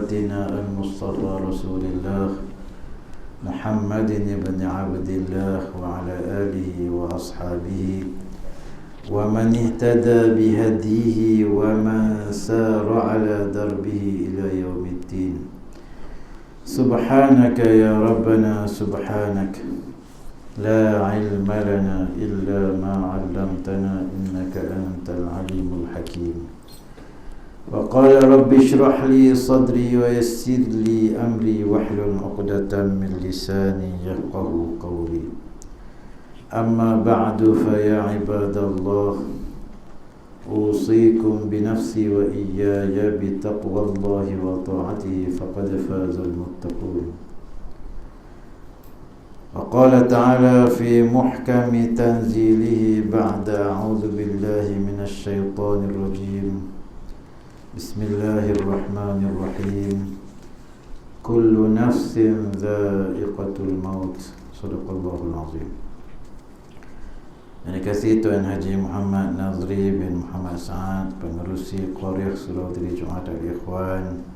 قدوتنا المصطفى رسول الله محمد بن عبد الله وعلى آله وأصحابه ومن اهتدى بهديه ومن سار على دربه إلى يوم الدين. سبحانك يا ربنا سبحانك لا علم لنا إلا ما علمتنا إنك أنت العليم الحكيم. وقال رب اشرح لي صدري ويسر لي أمري واحلل عقدة من لساني يفقه قولي. أما بعد فيا عباد الله أوصيكم بنفسي وإياي بتقوى الله وطاعته فقد فاز المتقون. وقال تعالى في محكم تنزيله بعد أعوذ بالله من الشيطان الرجيم بسم الله الرحمن الرحيم كل نفس ذائقة الموت. صدق الله العظيم. Yang dikasihi Tuan Haji Muhammad Nazri bin Muhammad Sa'ad, pengerusi Qariyah Surau Diri Jumaat Al-Ikhwan.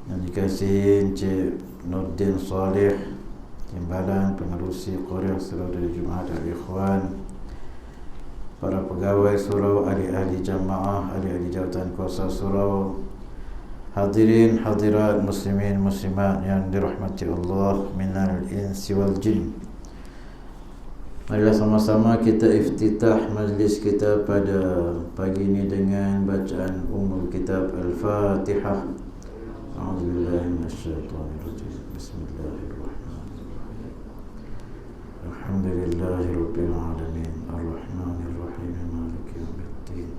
Yang dikasihi Encik Nurdin Saleh, Timbalan, pengerusi Qariyah Surau Diri Jumaat Al-Ikhwan. Para pegawai surau, ahli-ahli jamaah, ahli-ahli jawatan kuasa surau, hadirin hadirat muslimin muslimat yang dirahmati Allah minal insi wal jin. Marilah sama-sama kita iftitah majlis kita pada pagi ini dengan bacaan Ummul Kitab Al-Fatihah. A'udzubillahi minasyaitonirrajim. Bismillahirrahmanirrahim. Alhamdulillahirabbil alamin. Arrahmanirrahim. Maliki yaumiddin.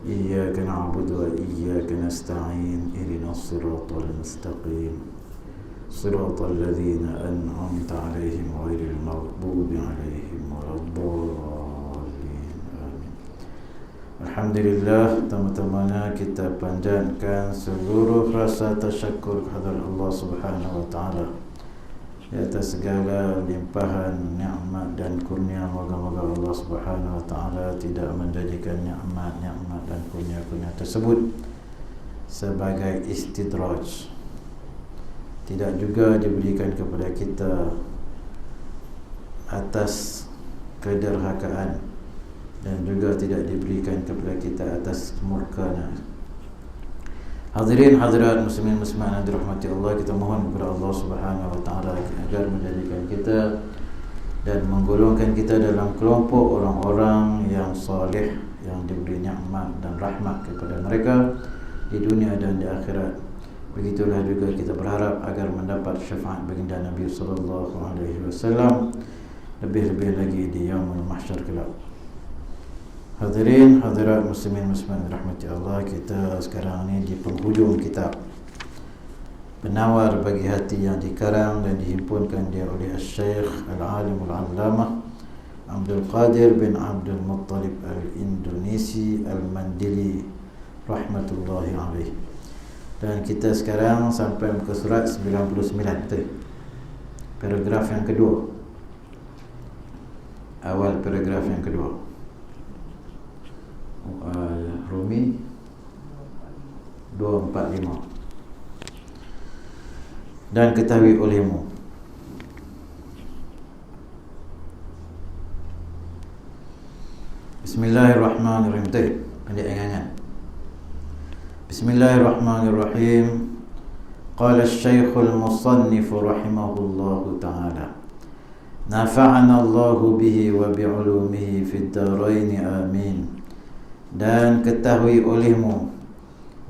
Iyyaka na'budu wa iyyaka nasta'in. Ihdinas siratal mustaqim. صراط الذين أنعمت عليهم غير المغضوب عليهم ولا الضالين آمين. Alhamdulillah, pertama-tamanya kita panjatkan seluruh rasa tasyakur kepada Allah Subhanahu wa taala di atas segala limpahan nikmat dan kurnia. Moga-moga Allah Subhanahu wa taala tidak menjadikan nikmat dan kurnia-kurnia tersebut sebagai istidraj, tidak juga diberikan kepada kita atas kederhakaan, dan juga tidak diberikan kepada kita atas murkanya. Hadirin hadirat muslimin muslimat yang dirahmati Allah, kita mohon kepada Allah Subhanahu wa taala agar menjadikan kita dan menggolongkan kita dalam kelompok orang-orang yang saleh, yang diberi nikmat dan rahmat kepada mereka di dunia dan di akhirat. Begitulah juga kita berharap agar mendapat syafaat baginda Nabi sallallahu alaihi wasallam, lebih-lebih lagi di yaumul mahsyar kelak. Hadirin hadirat muslimin muslimat rahmati Allah, kita sekarang ini di penghujung kitab Penawar Bagi Hati yang dikarang dan dihimpunkan dia oleh Syekh Al-Alim Al-Allamah Abdul Qadir bin Abdul Muttalib Al-Indonesi Al-Mandili rahmatullahi alaihi. Dan kita sekarang sampai muka surat 99, betul? Paragraf yang kedua, awal paragraf yang kedua, Rumi 245. Dan ketahui olehmu, Bismillahirrahmanirrahim. Pendek ingat. Bismillahirrahmanirrahim. Qala asy-Syaikh al-Musannif rahimahullahu ta'ala, nafa'ana Allahu bihi wa bi'ulumihi fid darain amin. Dan ketahui olehmu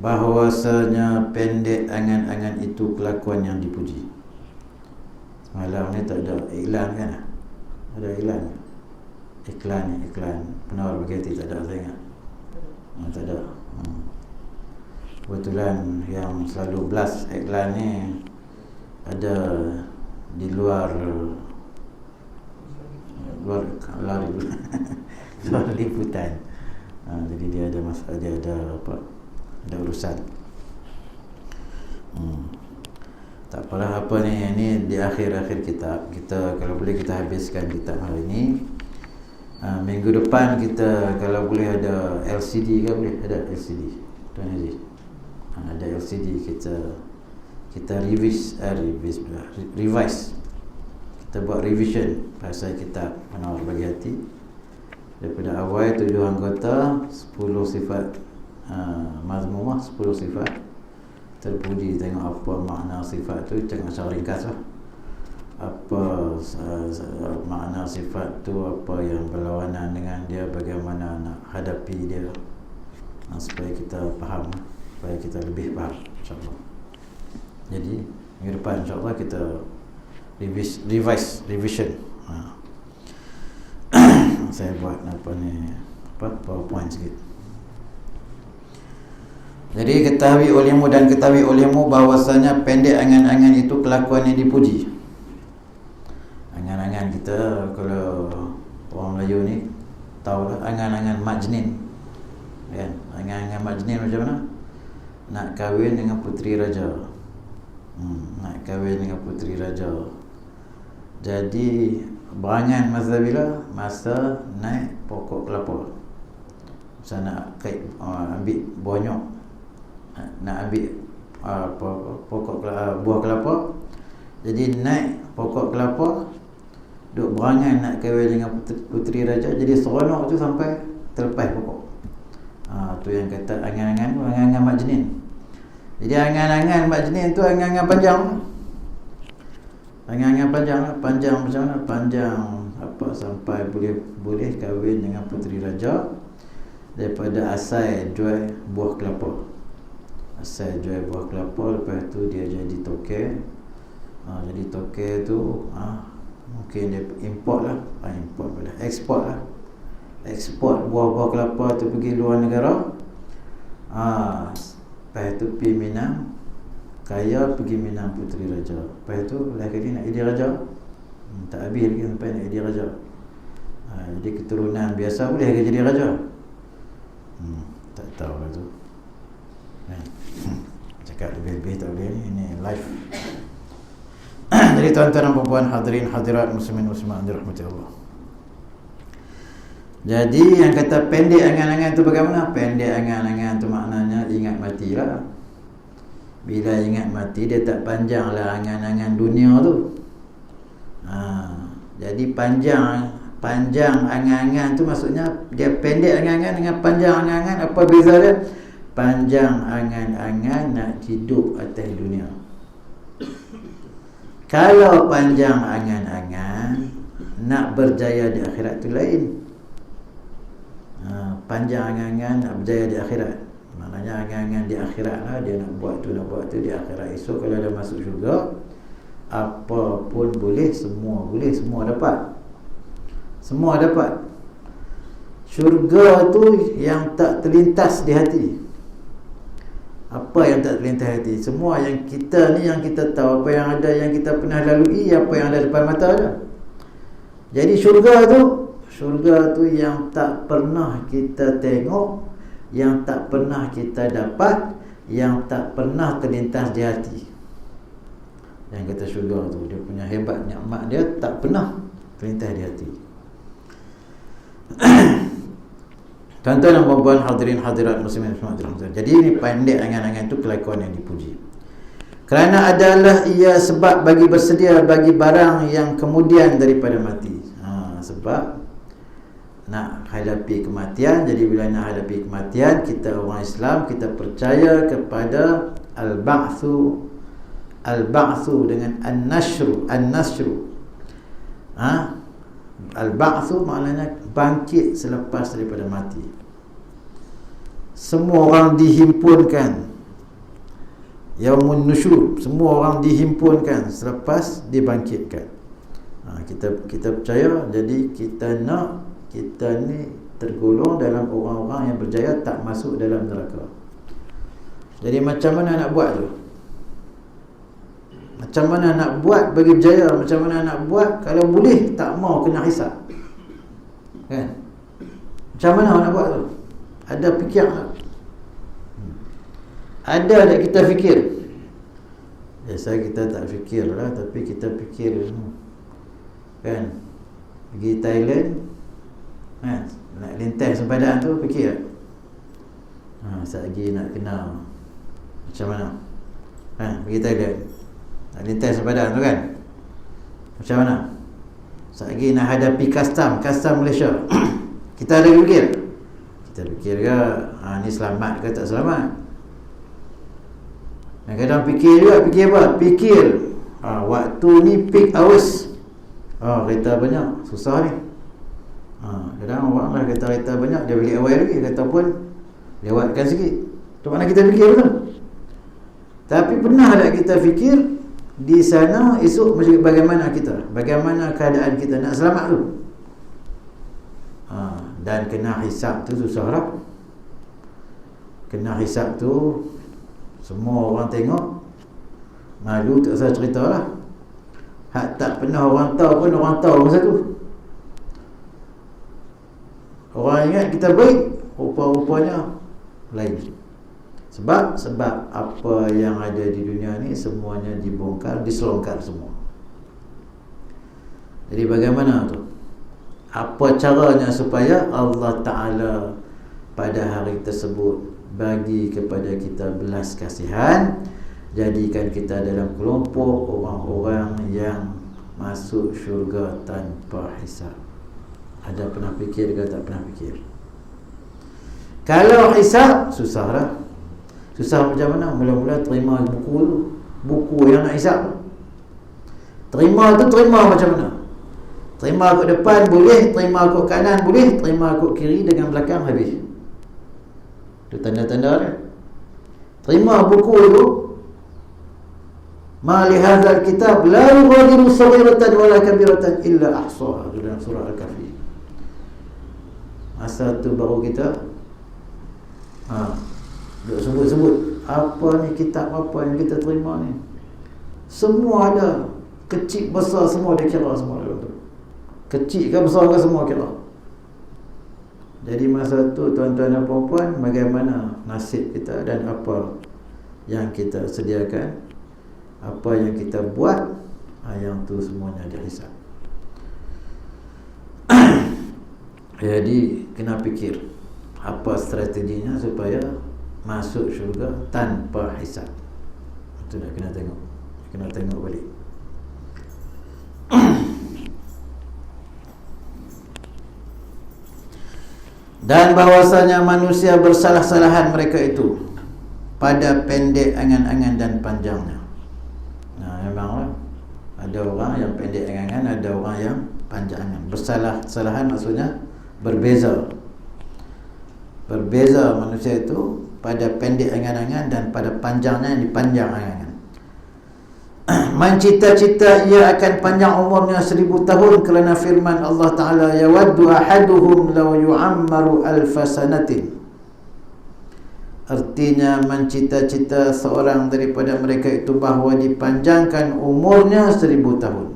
bahawasanya pendek angan-angan itu kelakuan yang dipuji. Semalam ni tak ada iklan kan? Ada iklan? Iklan Penawar Bagi Hati tak ada, saya ingat. Tak ada. Kebetulan yang selalu blast iklan ni ada di luar liputan. Jadi dia ada masalah, dia ada urusan. Tak apalah apa ni, ini di akhir-akhir kitab. Kita kalau boleh kita habiskan kitab hari ini. Minggu depan kita kalau boleh ada LCD ke, boleh ada LCD Tuan Haji. Ada LCD kita revise, kita buat revision pasal kitab Penawar Bagi Hati. Daripada awal 7 anggota, 10 sifat mazmumah, 10 sifat terpuji. Tengok apa makna sifat tu, jangan secara ringkas lah. Apa makna sifat tu, apa yang berlawanan dengan dia, bagaimana nak hadapi dia, supaya kita faham, supaya kita lebih faham, insyaAllah. Jadi minggu depan insyaAllah kita revision. Saya buat PowerPoint sikit. Jadi ketahui olehmu dan ketahui olehmu bahwasanya pendek angan-angan itu kelakuan yang dipuji. Angan-angan kita, kalau orang Melayu ni tahulah angan-angan majnin, kan? Angan-angan majnin macam mana? Nak kahwin dengan puteri raja. Nak kahwin dengan puteri raja. Jadi berangan masa bila? Masa naik pokok kelapa. Masa nak ambil buah nyok, nak ambil buah kelapa. Jadi naik pokok kelapa, duk berangan nak kahwin dengan puteri raja. Jadi seronok tu sampai terlepas pokok. Tu yang kata angan-angan majnin. Jadi angan-angan majnin tu angan-angan panjang. Angan-angan panjang macam mana? Panjang apa sampai boleh kahwin dengan puteri raja, daripada asal jual buah kelapa. Asal jual buah kelapa, lepas tu dia jadi tokek. Jadi tokek tu mungkin dia import lah, eksport lah. Eksport buah-buah kelapa tu pergi luar negara. Lepas tu pergi Minang, kaya pergi Minang puteri raja. Lepas tu lagi kali nak jadi raja, tak habis lagi sampai nak jadi raja. Jadi keturunan biasa boleh ke jadi raja? Tak tahu lah tu. Cakap lebih-lebih tak boleh ni, ini live. Jadi tuan-tuan dan puan-puan, hadirin hadirat, muslimin muslimat dirahmati Allah. Jadi yang kata pendek angan-angan tu bagaimana? Pendek angan-angan tu maknanya ingat mati lah. Bila ingat mati, dia tak panjang lah angan-angan dunia tu. Jadi panjang angan-angan tu maksudnya dia pendek angan-angan dengan panjang angan-angan. Apa beza dia? Panjang angan-angan nak hidup atas dunia. Kalau panjang angan-angan nak berjaya di akhirat tu lain. Panjang angan-angan nak berjaya di akhirat, maknanya angan-angan di akhirat lah. Dia nak buat tu di akhirat. Esok kalau dah masuk syurga, apa pun boleh, semua dapat. Semua dapat. Syurga tu yang tak terlintas di hati. Apa yang tak terlintas hati? Semua yang kita ni, yang kita tahu, apa yang ada, yang kita pernah lalui, apa yang ada depan mata ada. Jadi syurga tu yang tak pernah kita tengok, yang tak pernah kita dapat, yang tak pernah terlintas di hati. Yang kata syurga tu, dia punya hebat nikmat dia tak pernah terlintas di hati. Tuan-tuan dan puan-puan, hadirin hadirat, muslimin muslimat dirahmati. Jadi ini pendek angan-angan itu kelakuan yang dipuji. Kerana adalah ia sebab bagi bersedia bagi barang yang kemudian daripada mati. Sebab nak hadapi kematian. Jadi bila nak hadapi kematian, kita orang Islam, kita percaya kepada al-ba'thu dengan an-nashru. Al-ba'thu maknanya bangkit selepas daripada mati. Semua orang dihimpunkan, yaumun nusyur, semua orang dihimpunkan selepas dibangkitkan. Kita percaya. Jadi kita ni tergolong dalam orang-orang yang berjaya, tak masuk dalam neraka. Jadi macam mana nak buat tu? Macam mana nak buat bagi berjaya? Macam mana nak buat kalau boleh tak mau kena hisab? Kan? Macam mana nak buat tu? Ada fikir tak? Ada tak kita fikir? Biasa kita tak fikir lah, tapi kita fikir kan? Pergi Thailand, nak lintas sempadan tu, fikir tak? Sekejap lagi nak kena Macam mana? Bagi tahu dia. Nak lintas sepadan tu kan? Macam mana? Lagi nak hadapi custom Malaysia. Kita ada fikir. Kita fikir ke ni selamat ke tak selamat? Kadang fikir juga. Fikir apa? Fikir waktu ni peak hours. Kereta banyak, susah ni. Kadang orang lah kata kereta banyak, dia beli awal lagi. Kata pun lewatkan sikit. Tu mana kita fikir betul. Tapi pernah tak kita fikir di sana esok bagaimana kita? Bagaimana keadaan kita nak selamat tu? Dan kena hisap tu susah lah. Kena hisap tu semua orang tengok, malu tak usah cerita lah. Hak tak pernah orang tahu pun orang tahu masa tu. Orang ingat kita baik, rupa-rupanya lain. Sebab apa yang ada di dunia ni semuanya dibongkar, diselongkar semua. Jadi bagaimana tu? Apa caranya supaya Allah Ta'ala pada hari tersebut bagi kepada kita belas kasihan, jadikan kita dalam kelompok orang-orang yang masuk syurga tanpa hisab. Ada pernah fikir ke tak pernah fikir? Kalau hisab, susah lah. Susah macam mana? Mula-mula terima buku yang nak hisab. Terima macam mana? Terima kot depan boleh, terima kot kanan boleh, terima kot kiri dengan belakang habis. Itu tanda-tanda dia. Terima buku tu, ma li hadzal kitab la yughadiru saghiratan wala kabiratan illa ahsaha, dalam surah Al-Kahfi. Masa tu baru kita duk sebut-sebut apa ni kitab apa yang kita terima ni. Semua ada, kecil besar semua dia kira semua dalam tu. Kecil ke besar ke semua kira. Jadi masa tu tuan-tuan dan puan-puan, bagaimana nasib kita dan apa yang kita sediakan, apa yang kita buat, yang tu semuanya dihisab. Jadi kena fikir apa strateginya supaya masuk syurga tanpa hisab. Itu dah kena tengok balik. Dan bahawasanya manusia bersalah-salahan mereka itu pada pendek angan-angan dan panjangnya. Memanglah ada orang yang pendek angan-angan, ada orang yang panjang angan. Bersalah-salahan maksudnya berbeza manusia itu pada pendek angan-angan dan pada panjangnya yang dipanjang angan-angan. Mencita-cita ia akan panjang umurnya 1000 tahun kerana firman Allah Ta'ala, yawaddu ahaduhum law yu'ammaru alfa sanatin. Artinya mencita-cita seorang daripada mereka itu bahawa dipanjangkan umurnya 1000 tahun.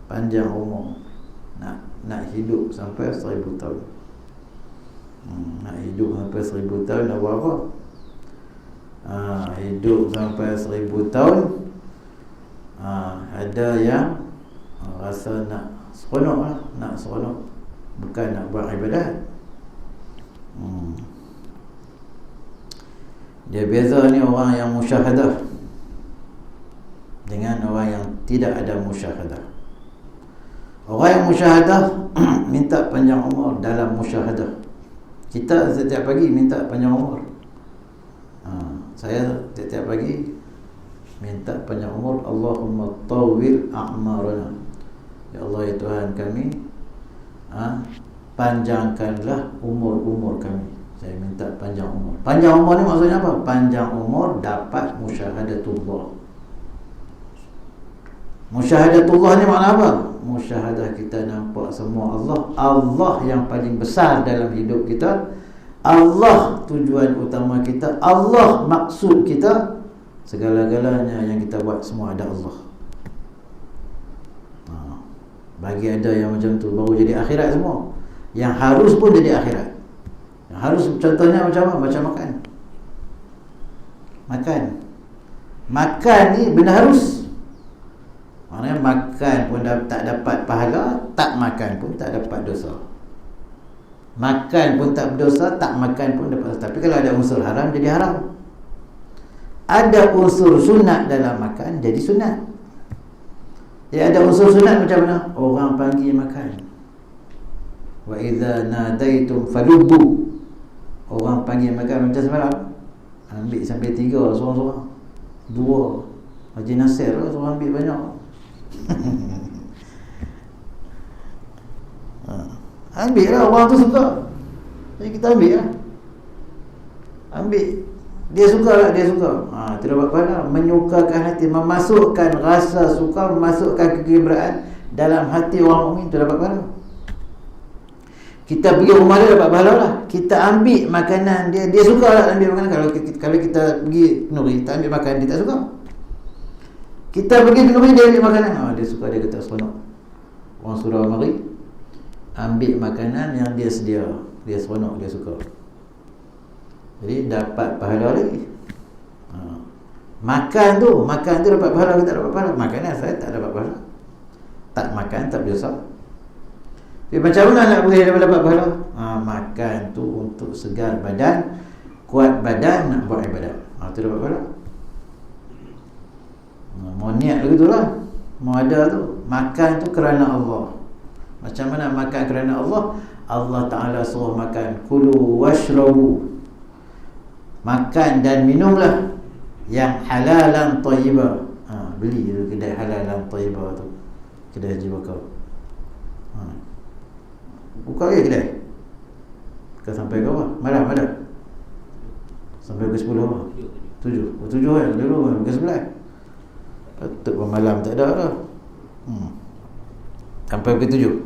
Panjang umur, nak hidup sampai 1000 tahun. Nak hidup sampai 1000 tahun nak buat apa? Hidup sampai 1000 tahun, ada yang rasa nak seronok lah. Nak seronok, bukan nak buat ibadat. Dia beza ni orang yang musyahadah dengan orang yang tidak ada musyahadah. Orang yang musyahadah minta panjang umur dalam musyahadah. Kita setiap pagi minta panjang umur. Saya setiap pagi minta panjang umur. Allahumma tawwil a'marana. Ya Allah, ya Tuhan kami, panjangkanlah umur-umur kami. Saya minta panjang umur. Panjang umur ni maksudnya apa? Panjang umur dapat musyahadatullah. Musyahadatullah ni makna apa? Musyahadah kita nampak semua Allah. Allah yang paling besar dalam hidup kita. Allah tujuan utama kita. Allah maksud kita. Segala-galanya yang kita buat semua ada Allah. Bagi ada yang macam tu baru jadi akhirat semua. Yang harus pun jadi akhirat. Yang harus contohnya macam apa? Macam makan. Makan ni benda harus. Maknanya makan pun tak dapat pahala, tak makan pun tak dapat dosa. Makan pun tak berdosa, tak makan pun dapat dosa. Tapi kalau ada unsur haram, jadi haram. ada unsur sunat dalam makan, jadi sunat. Ya, ada unsur sunat macam mana? Orang panggil makan. Wa idza nadaitum falubbu. Orang panggil makan macam semalam. Ambil sampai 3 seorang-seorang. 2. Haji Nasir lah seorang ambil banyak. Ambil lah, orang tu suka. Jadi kita ambil lah. Ambil. Dia suka lah, dia suka. Itu dapat pahala. Menyukakan hati, memasukkan rasa suka, memasukkan kegembiraan dalam hati orang mukmin, itu dapat pahala. Kita pergi rumah dia dapat pahala lah. Kita ambil makanan dia, dia suka lah ambil makanan. Kalau kita pergi Nuri, kita ambil makanan, dia tak suka. Kita pergi Nuri, dia ambil makanan, dia suka, dia kata seronok. Orang surau mari, ambil makanan yang dia sedia, dia seronok, dia suka. Jadi dapat pahala lagi. Makan tu dapat pahala ke tak dapat pahala? Makanan saya tak dapat pahala. Tak makan tak berdosa. Tapi macam mana nak boleh dapat pahala? Makan tu untuk segar badan, kuat badan, nak buat ibadat. Tu dapat pahala. Mau niat lagi tu lah, mau ada tu. Makan tu kerana Allah. Macam mana makan kerana Allah? Allah Ta'ala suruh makan, kulu washrabu, makan dan minumlah yang halalan tayyibah. Beli tu kedai halalan tayyibah tu, kedai Haji Bakar. Buka lagi kedai. Buka sampai ke apa? Malam sampai ke 10 apa? 7 kan? Dulu kan? Ke 11 Patut malam tak ada dah. Sampai ke 7.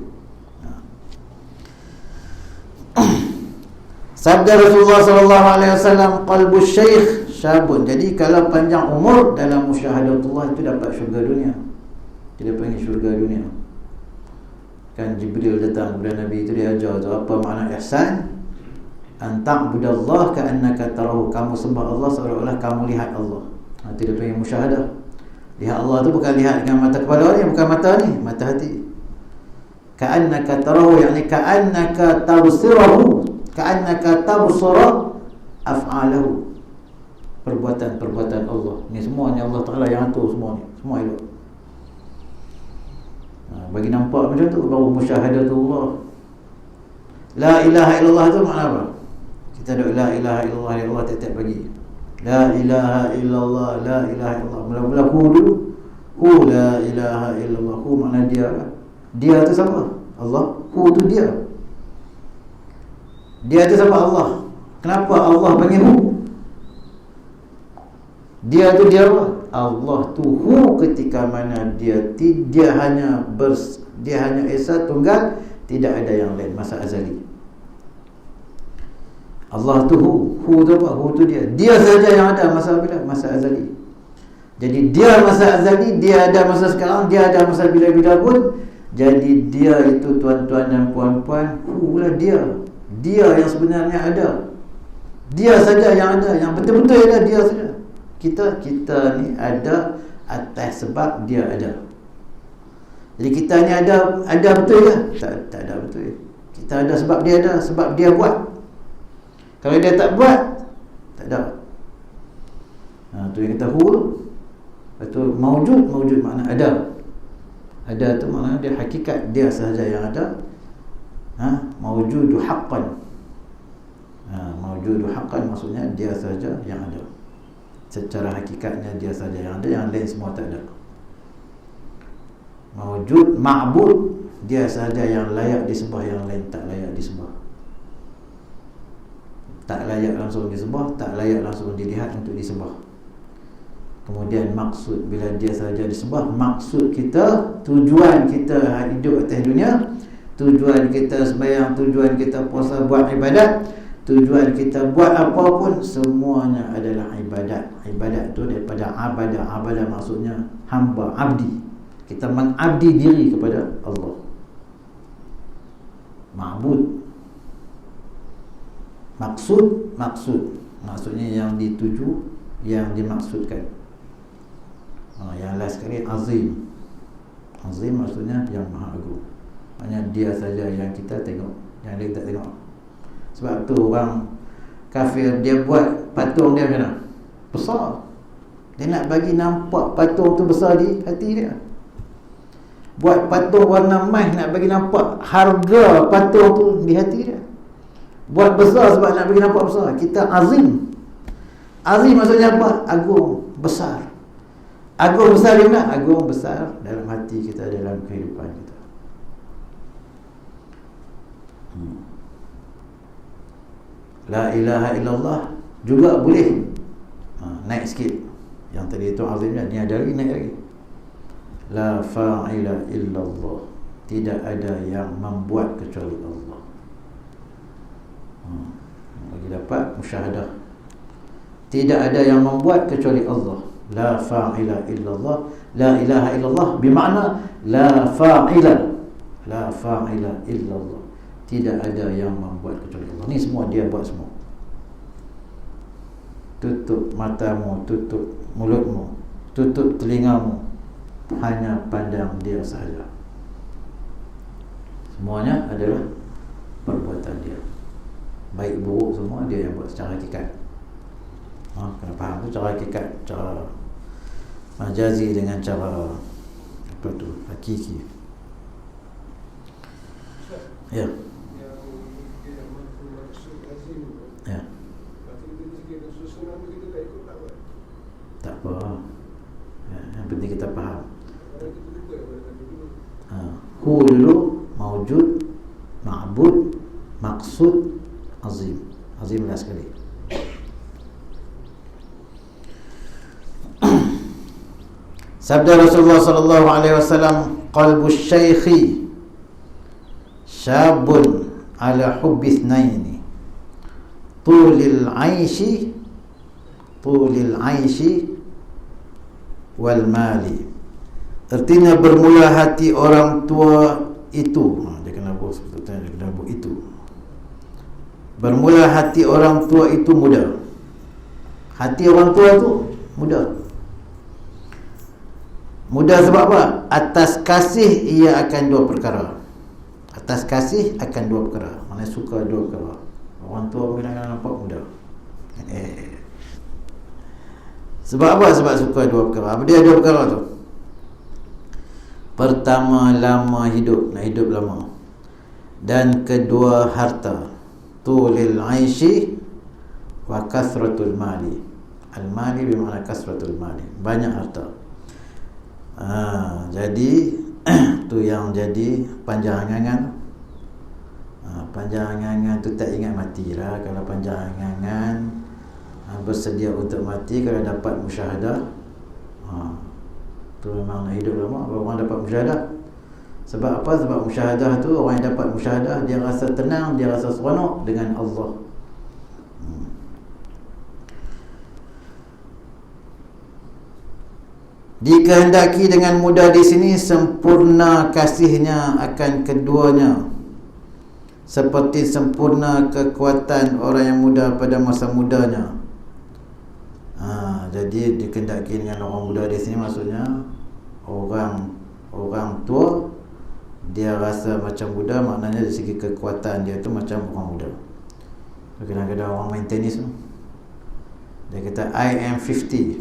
Sabda Rasulullah SAW, qalbu syekh syabun. Jadi kalau panjang umur dalam musyahadatullah itu dapat syurga dunia. Dia panggil syurga dunia. Kan Jibril datang kepada Nabi itu, dia ajar tu apa makna ihsan. An ta'budallah ka'annaka tarahu. Kamu sembah Allah seolah-olah kamu lihat Allah. Itu dia panggil musyahadah. Lihat Allah tu bukan lihat dengan mata kepala ni, bukan mata ni, mata hati. Ka'annaka tarahu, yakni ka'annaka tabsirahu, ka'annaka tabsura af'alahu. Perbuatan-perbuatan Allah. Ni semua ni Allah Ta'ala yang atur semua ni. Semua elok. Bagi nampak macam tu baru musyahadatullah. La ilaha illallah tu makna apa? Kita ada la ilaha illallah, ya Allah tiap-tiap pagi. La ilaha illallah, la ilaha illallah. Mula-mula hu dulu. Hu la ilaha illallah. Hu makna dia lah. Dia tu siapa? Allah. Hu tu dia. Dia tu siapa? Allah. Kenapa Allah panggil hu? Dia tu dia apa? Allah tu hu ketika mana dia hanya esa tunggal, tidak ada yang lain, masa azali. Allah tu hu tu apa? Hu tu dia. Dia saja yang ada masa bila? Masa azali. Jadi dia masa azali, dia ada masa sekarang, dia ada masa bila-bila pun. Jadi dia itu tuan-tuan dan puan-puan, hu lah dia. Dia yang sebenarnya ada. Dia saja yang ada, yang betul-betul ada, dia saja. Kita ni ada atas sebab dia ada. Jadi kita ni ada betul ke? Tak ada betul. Kita ada sebab dia ada, sebab dia buat. Kalau dia tak buat, tak ada. Tu yang kita hu. Itu mawjud makna ada. Ada tu makna dia hakikat, dia sahaja yang ada. Mawjudu haqqan. Mawjudu haqqan maksudnya dia sahaja yang ada. Secara hakikatnya dia saja yang ada, yang lain semua tak ada. Mawjud, ma'bud, dia saja yang layak disembah, yang lain tak layak disembah. Tak layak langsung disembah, tak layak langsung dilihat untuk disembah. Kemudian maksud, bila dia saja disembah, maksud kita, tujuan kita hidup atas dunia, tujuan kita sembahyang, tujuan kita puasa, buat ibadat, tujuan kita buat apa pun, semuanya adalah ibadat. Ibadat tu daripada abadah. Abadah maksudnya hamba, abdi. Kita mengabdi diri kepada Allah. Ma'bud. Maksud. Maksudnya yang dituju, yang dimaksudkan. Yang last sekali azim. Azim maksudnya yang maha agung. Maksudnya dia saja yang kita tengok, yang lain tak tengok. Sebab tu orang kafir dia buat patung dia macam mana? Besar. Dia nak bagi nampak patung tu besar di hati dia. Buat patung warna emas nak bagi nampak harga patung tu di hati dia. Buat besar sebab nak bagi nampak besar. Kita azim. Azim maksudnya apa? Agung, besar. Agung besar di mana? Agung besar dalam hati kita, dalam kehidupan kita. La ilaha illallah juga boleh. Naik sikit. Yang tadi itu azimnya, ni ada lagi, naik lagi. La fa'ila illallah. Tidak ada yang membuat kecuali Allah. Bagi dapat musyahadah. Tidak ada yang membuat kecuali Allah. La fa'ila illallah. La ilaha illallah bermakna la fa'ila. La fa'ila illallah. Tidak ada yang membuat kecuali Allah. Ni semua dia buat semua. Tutup matamu, tutup mulutmu, tutup telingamu, hanya pandang dia sahaja. Semuanya adalah perbuatan dia. Baik buruk semua dia yang buat secara hakikat. Kena faham tu cara hakikat, cara majazi dengan cara apa tu, hakiki. Ya. Ya. Tak apa. Yang penting kita faham. Hu dulu, mawjud, ma'bud, maksud, azim. Azim lah sekali. Sabda Rasulullah sallallahu alaihi wasallam, qalbu syaikhi syabun ala hubbi ithnaini, tulil aishi wal mali. Artinya bermula hati orang tua itu, dia kena buat sebetulnya, dia kena buat itu. Bermula hati orang tua itu muda. Hati orang tua tu muda. Muda sebab apa? Atas kasih ia akan dua perkara. Atas kasih akan dua perkara. Mana suka dua perkara. Orang tua kadang-kadang nampak muda. Sebab apa? Sebab suka dua perkara. Apa dia dua perkara tu? Pertama, lama hidup, nak hidup lama. Dan kedua, harta. Tulil aishi wa kasratul mali. Al-mali bermakna kasratul mali, banyak harta. Jadi tu yang jadi panjang angan. Panjang angan tu tak ingat matilah. Kalau panjang angan, bersedia untuk mati kalau dapat musyahadah, tu memang nak hidup lama. Orang dapat musyahadah. Sebab apa? Sebab musyahadah tu, orang yang dapat musyahadah, dia rasa tenang, dia rasa seronok dengan Allah. Dikehendaki dengan mudah di sini sempurna kasihnya akan keduanya, seperti sempurna kekuatan orang yang muda pada masa mudanya. Jadi dikehendaki dengan orang muda di sini maksudnya orang tua dia rasa macam muda, maknanya dari segi kekuatan dia tu macam orang muda. Kadang-kadang orang main tenis tu, dia kata I am 50,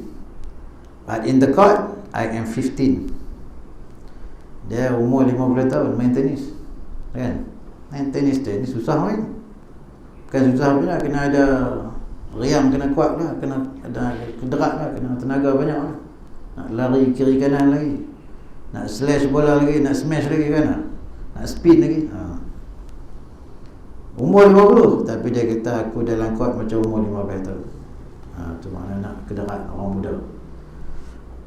but in the court I am 15. Dia umur 50 tahun main tenis, kan? Main tenis susah main. Bukan susah pula, kena ada riam, kena kuat lah, kena ada kederat lah, kena tenaga banyak lah. Nak lari kiri kanan lagi, nak slash bola lagi, nak smash lagi kan, nak spin lagi. Umur 50, tapi dia kata aku dalam court macam umur 15 tahun. Tu makna nak kederat orang muda,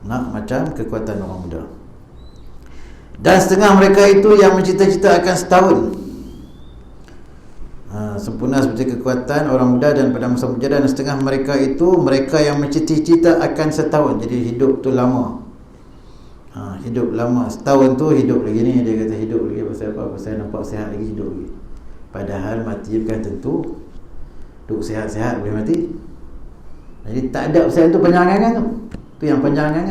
nak macam kekuatan orang muda. Dan setengah mereka itu yang mencita-cita akan setahun, sempurna seperti kekuatan orang muda dan pada masa muda. Dan setengah mereka itu mereka yang mencita-cita akan setahun. Jadi hidup tu lama. Hidup lama. Setahun tu hidup lagi ni. Dia kata hidup lagi. Pasal apa? Pasal nampak sihat lagi, hidup lagi. Padahal mati bukan tentu. Duk sihat-sihat boleh mati. Jadi tak ada pasal tu panjangan tu. Tu yang panjangan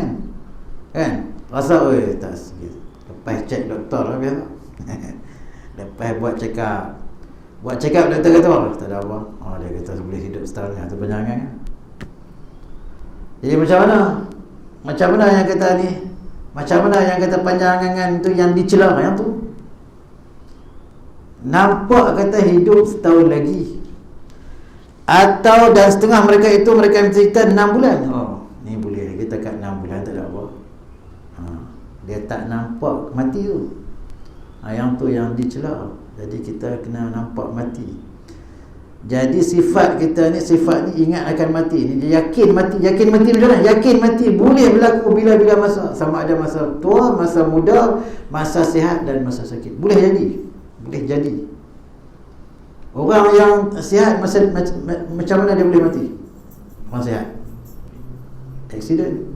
kan. Rasa tak sikit. Lepas cek doktor lah biasa. Lepas buat check up. Doktor kata tak ada apa. Dia kata boleh hidup setahun. Tu panjangan. Jadi macam mana? Macam mana yang kata ni? Macam mana yang kata panjangan tu yang dicela yang tu? Nampak kata hidup setahun lagi. Atau dan setengah mereka itu mereka cerita 6 bulan. Oh, ni boleh kita kat 6 bulan tak ada apa. Dia tak nampak mati tu. Yang tu yang dicela. Jadi kita kena nampak mati. Jadi sifat kita ni, sifat ni ingat akan mati ni, dia yakin mati. Yakin mati macam mana? Yakin mati boleh berlaku bila-bila masa. Sama ada masa tua, masa muda, masa sihat dan masa sakit. Boleh jadi. Boleh jadi. Orang yang sihat macam mana dia boleh mati? Orang sihat aksiden.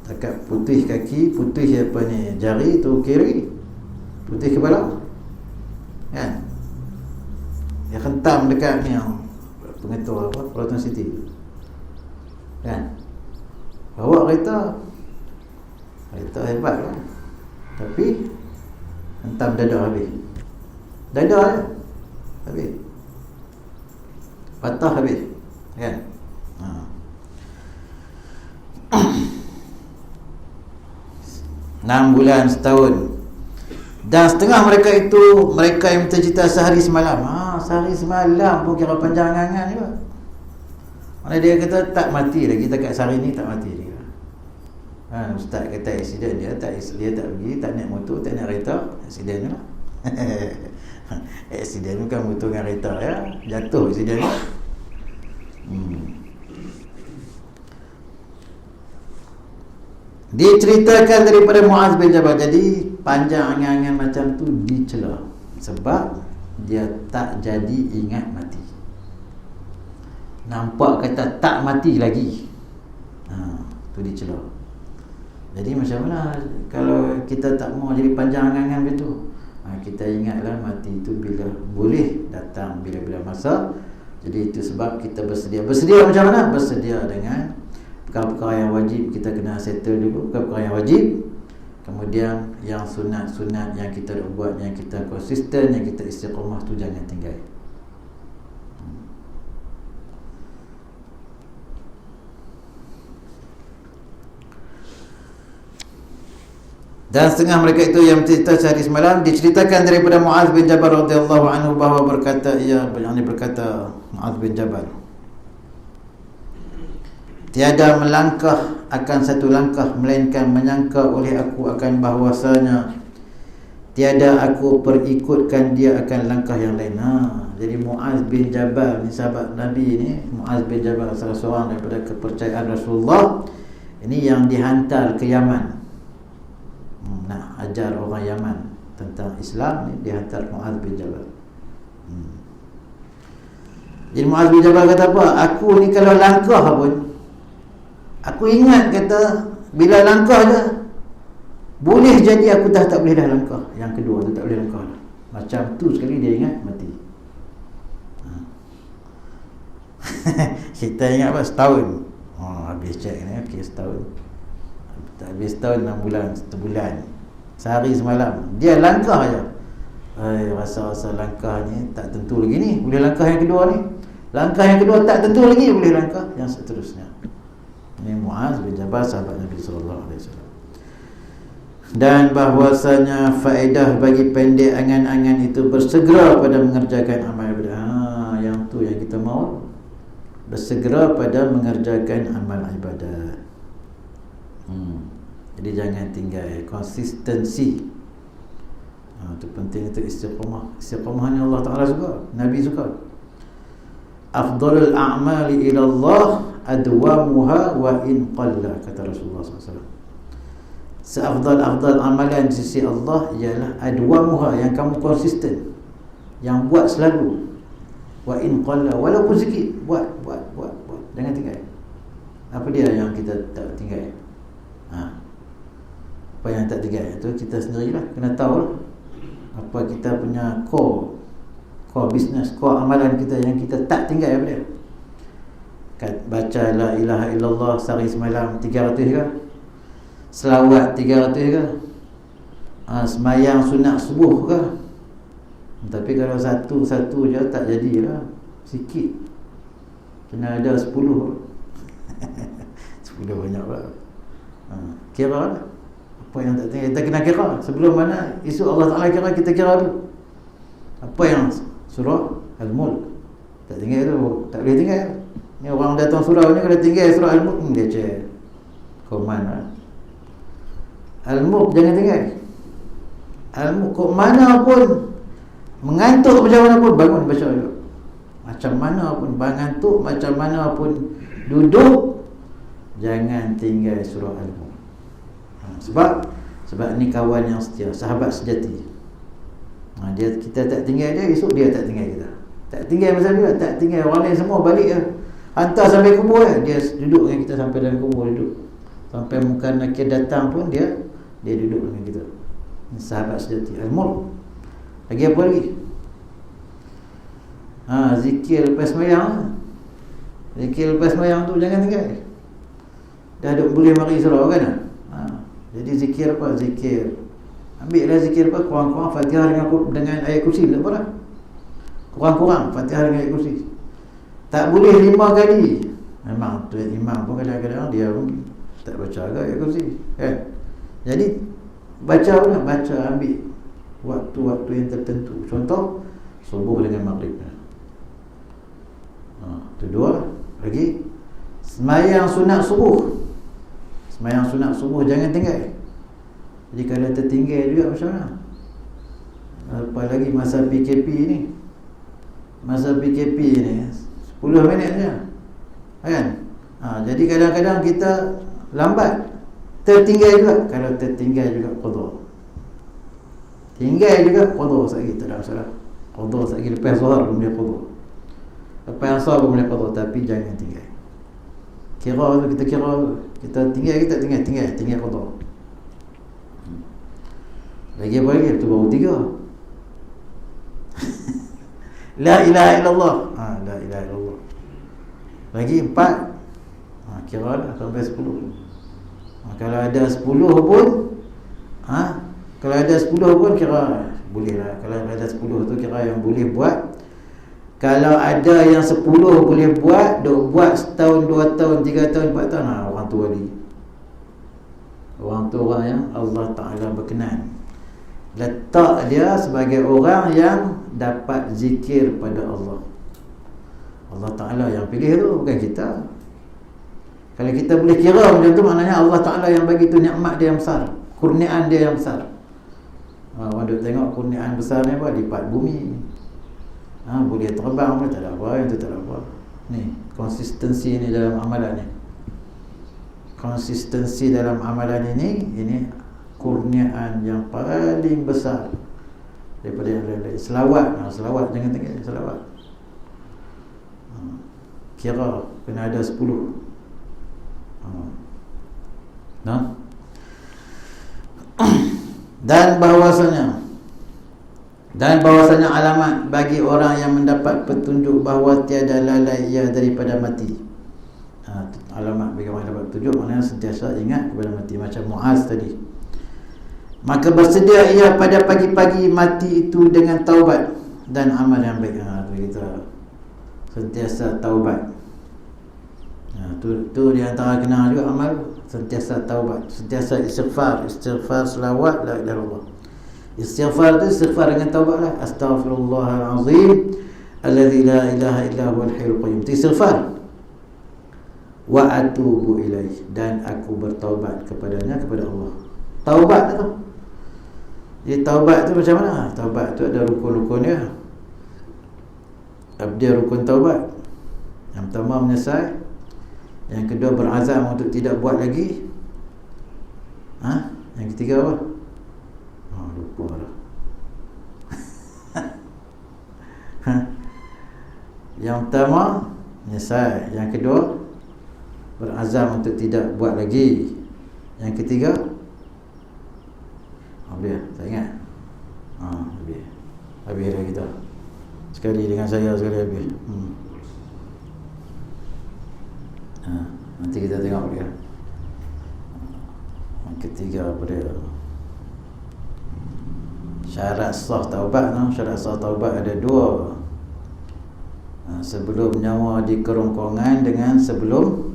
Takat putih kaki, putih apa ni, jari tu kiri, putih kepala, kan? Dia hentam dekat ni yang pengetua apa, Proton City, kan? Bawa kereta hebat lah, tapi hentam dada habis, dada je habis, patah habis, kan? 6 bulan, setahun. Dan setengah mereka itu, mereka yang bercerita sehari semalam. Sehari semalam pun kira panjangan juga. Mana dia kata tak mati lagi, kita kat sehari ni tak mati lagi. Ustaz kata aksiden, dia tak pergi, tak naik motor, tak naik kereta, aksiden lah. Aksiden bukan motor dengan kereta ya, jatuh aksiden. Diceritakan daripada Muaz bin Jabal. Jadi panjang angan-angan macam tu dicela sebab dia tak jadi ingat mati. Nampak kata tak mati lagi, tu dicela. Jadi macam mana kalau kita tak mau jadi panjang angan-angan begitu? Kita ingatlah mati itu bila boleh datang, bila-bila masa. Jadi itu sebab kita bersedia. Bersedia macam mana? Bersedia dengan perkara-perkara yang wajib kita kena settle dulu, perkara yang wajib. Kemudian yang sunat-sunat yang kita buat, yang kita konsisten, yang kita istiqamah tu jangan tinggal. Dan setengah mereka itu yang cerita sehari semalam, diceritakan daripada Muaz bin Jabal radhiyallahu anhu bahawa berkata Muaz bin Jabal, tiada melangkah akan satu langkah melainkan menyangka oleh aku akan bahwasanya tiada aku perikutkan dia akan langkah yang lain. Jadi Muaz bin Jabal ni sahabat Nabi ni, Muaz bin Jabal salah seorang daripada kepercayaan Rasulullah ini yang dihantar ke Yaman, nak ajar orang Yaman tentang Islam ni, dihantar Muaz bin Jabal. Jadi Muaz bin Jabal kata apa? Aku ni kalau langkah pun, aku ingat kata bila langkah je, boleh jadi aku dah tak boleh dah langkah. Yang kedua tu tak boleh langkah dah. Macam tu sekali dia ingat mati. Kita ingat apa? Setahun. Habis cek ni, okey setahun. Tak habis setahun, 6 bulan, 1 bulan. Sehari semalam. Dia langkah je. Rasa-rasa langkah ni tak tentu lagi ni. Boleh langkah yang kedua ni. Langkah yang kedua tak tentu lagi, boleh langkah yang seterusnya. Ini Muaz bin Jabal sahabat Nabi sallallahu alaihi wasallam. Dan bahwasanya faedah bagi pendek angan-angan itu bersegera pada mengerjakan amal ibadah. Yang tu yang kita mahu, bersegera pada mengerjakan amal ibadat. Jadi jangan tinggal, konsistensi. Itu penting, itu istiqamah. Istiqamah ni Allah Ta'ala suka, Nabi suka. Afdalul a'mali ila Allah adwamuha wa in qalla, kata Rasulullah SAW. Seafdal-afdal amalan di sisi Allah ialah adwamuha, yang kamu konsisten, yang buat selalu. Wa in qalla, walaupun sikit, buat. Jangan tinggal. Apa dia yang kita tak tinggal? Apa yang tak tinggal itu kita sendirilah kena tahu lah. Apa kita punya core business, core amalan kita yang kita tak tinggal apa dia? Baca la ilaha illallah sehari semalam 300 ke? Selawat 300 ke? Semayang sunat subuh ke? Tapi kalau satu je tak jadilah, sikit. Kena ada 10. 10 banyak pula. Kira lah apa yang tak tinggal, kita kena kira sebelum mana isu Allah Ta'ala kira, kita kira dulu apa yang surah Al-Mulk tak tinggal tu, tak boleh tinggal ni. Orang datang surau ni kalau tinggal surah Al-Mulk dia cek koman lah. Al-Mulk jangan tinggal. Al-Mulk kok mana pun mengantuk macam mana pun bangun baca dulu. Macam mana pun mengantuk, macam mana pun duduk, jangan tinggal surah Al-Mulk. Sebab ni kawan yang setia, sahabat sejati. Kita tak tinggal dia, esok dia tak tinggal kita. Tak tinggal masa dia, tak tinggal orang lain semua balik lah. Hantar sampai kubur lah. Dia duduk dengan kita sampai dalam kubur, duduk. Sampai muka nakir datang pun dia duduk dengan kita. Ini sahabat sejati. Al-Mulk. Lagi apa lagi? Zikir lepas sembahyang. Zikir lepas sembahyang tu jangan tinggal. Dah duk boleh mari surau kan? Jadi zikir apa? Zikir. Ambillah zikir apa? Kurang-kurang Fatihah dengan ayat kursi. Tak apa dah. Kurang-kurang Fatihah dengan ayat kursi. Tak boleh 5 kali. Memang tu imam pun kadang-kadang dia tak baca agak ayat kursi. Jadi baca lah. Baca, ambil waktu-waktu yang tertentu. Contoh subuh dengan maghrib. Itu 2. Lagi sembahyang sunat subuh. Sembahyang sunat subuh jangan tinggal. Jadi kalau tertinggal juga macam mana? Apalagi masa PKP ni. Masa PKP ni 10 minit je kan? Jadi kadang-kadang kita lambat, tertinggal juga. Kalau tertinggal juga qadha. Tinggal juga qadha sekali, tak ada masalah. Qadha sekali lepas zuhur pun boleh qadha. Lepas asar pun boleh qadha, tapi jangan tinggal. Kira tu, kita kira kita tinggal ke tak tinggal? Tinggal qadha. Lagi apa lagi? Itu baru 3. La ilaha illallah. La ilaha illallah. Lagi 4. Kira lah sampai 10. Kalau ada 10 pun kalau ada 10 pun kira boleh lah. Kalau ada 10 tu kira yang boleh buat. Kalau ada yang 10 boleh buat, duk buat setahun, 2 tahun, 3 tahun, 4 tahun, orang tu wali. Orang tu orang yang Allah Ta'ala berkenan. Letak dia sebagai orang yang dapat zikir pada Allah. Allah Ta'ala yang pilih tu, bukan kita. Kalau kita boleh kira macam tu, maknanya Allah Ta'ala yang bagi tu nikmat dia yang besar, kurniaan dia yang besar. Orang duk tengok kurniaan besar ni apa? Lipat bumi. Boleh terbang pun tak ada apa, yang tu tak ada apa. Ni, konsistensi ni dalam amalan ni. Konsistensi dalam amalan ini kurniaan yang paling besar daripada yang lain-lain. Selawat, selawat jangan tinggal selawat. Kira kena ada 10. Dan bahwasanya alamat bagi orang yang mendapat petunjuk bahawa tiada lalai ia daripada mati. Alamat bagi orang yang dapat petunjuk maknanya sentiasa ingat kepada mati, macam Muaz tadi. Maka bersedia ia pada pagi-pagi mati itu dengan taubat dan amal yang baik. Kita sentiasa taubat. Tu di antara kena juga amal, sentiasa taubat, sentiasa istighfar selawat la ilaha illallah. Istighfar tu istighfar dengan taubat lah. Astaghfirullahalazim alladzi la ilaha illa huwal hayyul qayyum. Istighfar. Wa atubu ilaih, dan aku bertaubat kepadanya, kepada Allah. Taubat tu. Jadi taubat tu macam mana? Taubat tu ada rukun-rukun dia. Dia rukun taubat. Yang pertama menyesal. Yang kedua berazam untuk tidak buat lagi. Yang ketiga apa? Lupa lah. Yang pertama menyesal. Yang kedua berazam untuk tidak buat lagi. Yang ketiga habis, tak ingat. Habis dah kita. Sekali dengan saya, sekali habis. Nanti kita tengok dia. Yang ketiga apa dia? Syarat sah taubat. Syarat sah taubat ada 2. Sebelum nyawa di kerongkongan dengan sebelum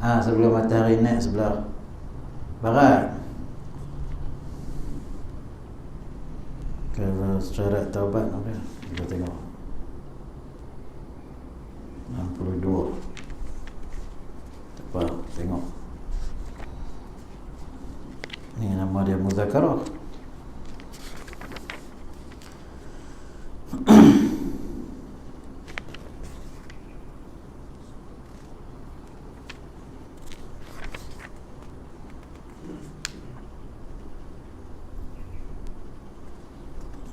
sebelum matahari naik sebelah barat. Kalau syarat taubat apa? Kita tengok 62. Apa? Tengok. Ni nama dia muzakarah.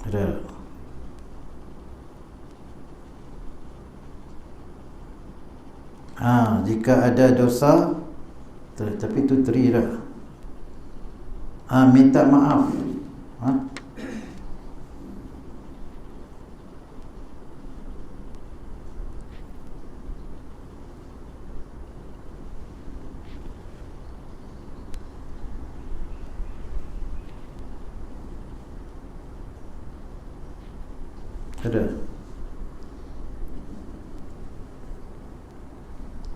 Ada. Jika ada dosa, tapi itu teri dah. Minta maaf. Ada.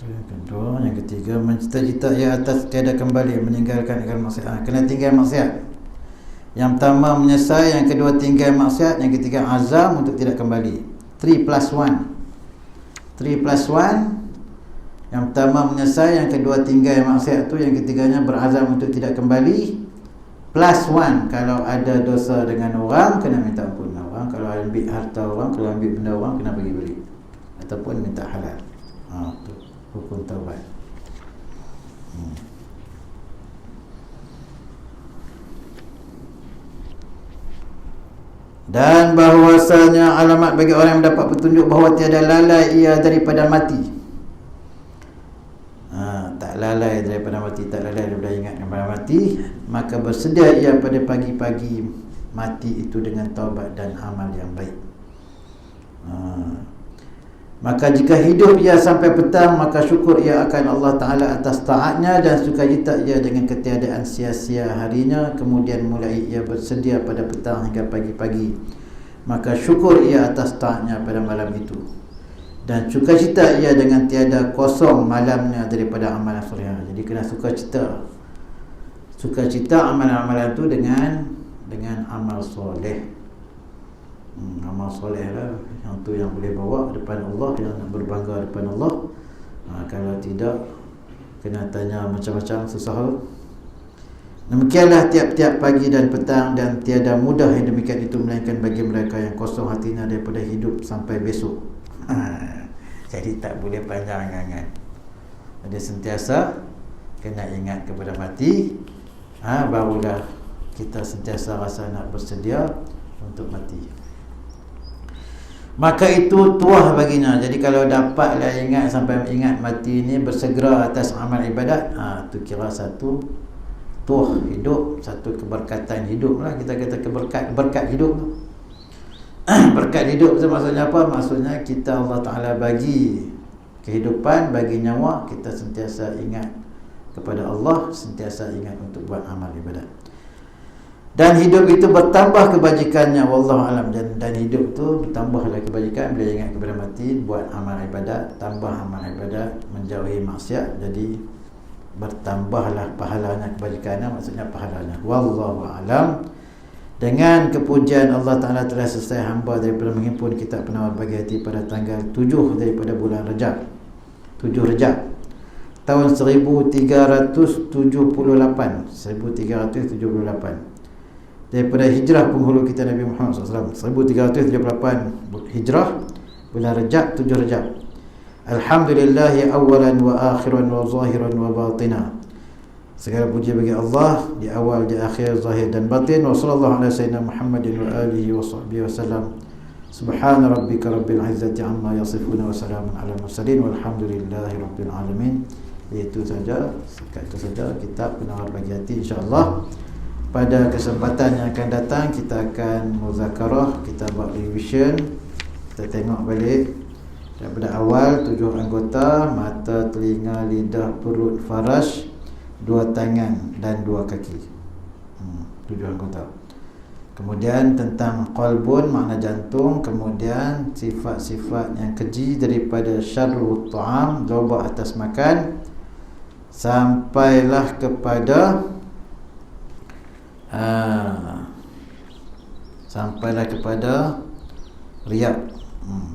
Yang kedua, yang ketiga, mencita-cita ia atas tiada kembali, meninggalkan akal maksiat. Kena tinggal maksiat. Yang pertama menyesal, yang kedua tinggal maksiat, yang ketiga azam untuk tidak kembali. 3+1. 3+1. Yang pertama menyesal, yang kedua tinggal maksiat tu, yang ketiganya berazam untuk tidak kembali. +1, kalau ada dosa dengan orang kena minta ampun orang, kalau ambil harta orang, kalau ambil benda orang kena bagi beri ataupun minta halal. Tu hukum taubat. Dan bahawasanya alamat bagi orang yang mendapat petunjuk bahawa tiada lalai ia daripada mati. Tak lalai daripada mati, tak lalai daripada ingat daripada mati, maka bersedia ia pada pagi-pagi mati itu dengan taubat dan amal yang baik. Maka jika hidup ia sampai petang, maka syukur ia akan Allah Ta'ala atas taatnya dan sukacita ia dengan ketiadaan sia-sia harinya. Kemudian mulai ia bersedia pada petang hingga pagi-pagi, maka syukur ia atas taatnya pada malam itu. Dan sukacita ia dengan tiada kosong malamnya daripada amalan soleh. Jadi kena sukacita. Sukacita amalan-amalan itu dengan amal soleh. Amal soleh lah, yang tu yang boleh bawa depan Allah, yang nak berbangga depan Allah. Kalau tidak, kena tanya macam-macam susah. Demikianlah tiap-tiap pagi dan petang, dan tiada mudah yang demikian itu melainkan bagi mereka yang kosong hatinya daripada hidup sampai besok. Jadi tak boleh panjang angan-angan. Dia sentiasa kena ingat kepada mati. Barulah kita sentiasa rasa nak bersedia untuk mati. Maka itu tuah baginya. Jadi kalau dapatlah ingat sampai ingat mati ni, bersegera atas amal ibadat, tu kira satu tuah hidup, satu keberkatan hidup lah. Kita kata berkat hidup. Berkat hidup itu maksudnya apa? Maksudnya kita, Allah Ta'ala bagi kehidupan, bagi nyawa, kita sentiasa ingat kepada Allah, sentiasa ingat untuk buat amal ibadat. Dan hidup itu bertambah kebajikannya, wallahu alam. Dan hidup itu bertambahlah kebajikan bila ingat kepada mati, buat amal ibadat, tambah amal ibadat, menjauhi maksiat. Jadi bertambahlah pahalanya, kebajikannya, maksudnya pahalanya. Wallahu alam. Dengan kepujian Allah Ta'ala telah selesai hamba daripada menghimpun kitab penawar bagi hati pada tanggal 7 daripada bulan Rajab, 7 Rajab tahun 1378 daripada hijrah penghulu kita Nabi Muhammad SAW. 1378 hijrah, bulan Rajab, 7 Rajab. Alhamdulillahi awalan wa akhiran wa zahiran wa batina. Segala puji bagi Allah di awal, di akhir, zahir dan batin. Wa sallallahu ala sayyidina Muhammadin wa alihi wa sahbihi wa sallam. Subhana rabbika rabbil izzati amma yasifuna wa salamun ala mursalin walhamdulillahi rabbil alamin. Itu saja, sekat itu saja kitab penawar bagi hati. InsyaAllah pada kesempatan yang akan datang kita akan muzakarah, kita buat revision, kita tengok balik daripada awal 7 anggota: mata, telinga, lidah, perut, faraj, 2 tangan dan 2 kaki. 7 anggota. Kemudian tentang qalbun, makna jantung. Kemudian sifat-sifat yang keji daripada syarrut ta'am, loba atas makan. Sampailah kepada riak.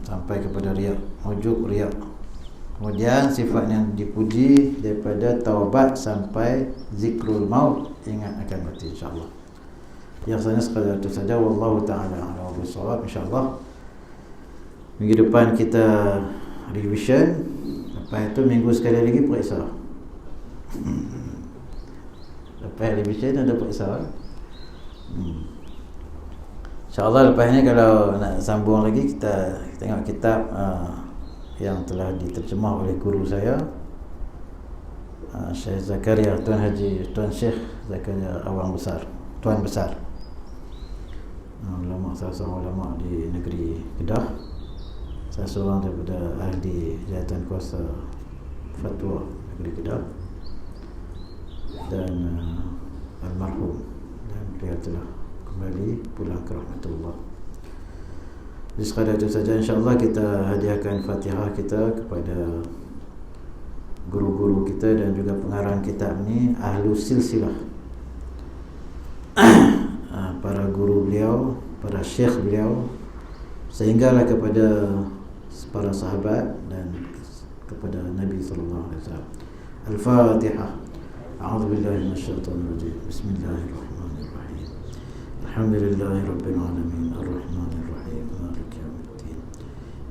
Sampai kepada riak, wujud riak. Kemudian sifat yang dipuji daripada taubat sampai zikrul maut, ingat akan mati, insyaAllah. Yang saya sekadar itu saja. Wallahu ta'ala a'lam bishawab. InsyaAllah minggu depan kita revision. Lepas itu minggu sekali lagi periksa. Lepas revision ada periksa. InsyaAllah lepas ni kalau nak sambung lagi, kita tengok kitab yang telah diterjemah oleh guru saya, Syekh Zakaria, Tuan Syekh Zakaria Awang Besar, Tuan Besar, ulama, salah seorang ulama di negeri Kedah, salah seorang daripada ahli jawatan kuasa fatwa negeri Kedah, dan almarhum, dan beliau telah kembali pulang ke rahmatullah. Jadi sekadar itu saja. InsyaAllah kita hadiahkan Fatihah kita kepada guru-guru kita dan juga pengarang kitab ni, ahlu silsilah, para guru beliau, para syekh beliau, sehinggalah kepada para sahabat dan kepada Nabi sallallahu alaihi wasallam. Al-Fatihah. A'udzubillahi minasyaitonir rajim. Bismillahirrahmanirrahim. Alhamdulillahirabbil alamin, arrahmanirrahim, maliki yaumiddin.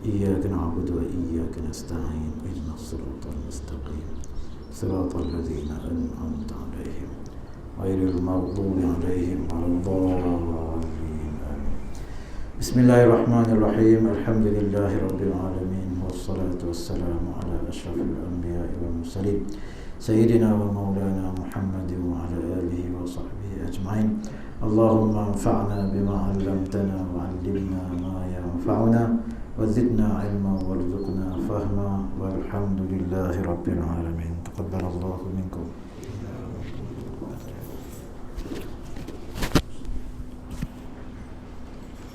Iyyaka na'budu wa iyyaka nasta'in. Ihdinas siratal mustaqim. Siratal ladzina an'amta 'alaihim ghairil maghdubi 'alaihim waladdallin. Bismillahirrahmanirrahim. Alhamdulillahirabbil alamin, wassalatu wassalamu ala asyrafil anbiya'i wal mursalin sayyidina wa maulana Muhammadin wa ala alihi wa sahbihi ajma'in. Allahumma anfa'na bima 'allamtana wa 'allimna ma yanfa'una wa zidna 'ilman warzuqna fahma walhamdulillahi rabbil alamin. Taqabbalallahu minkum.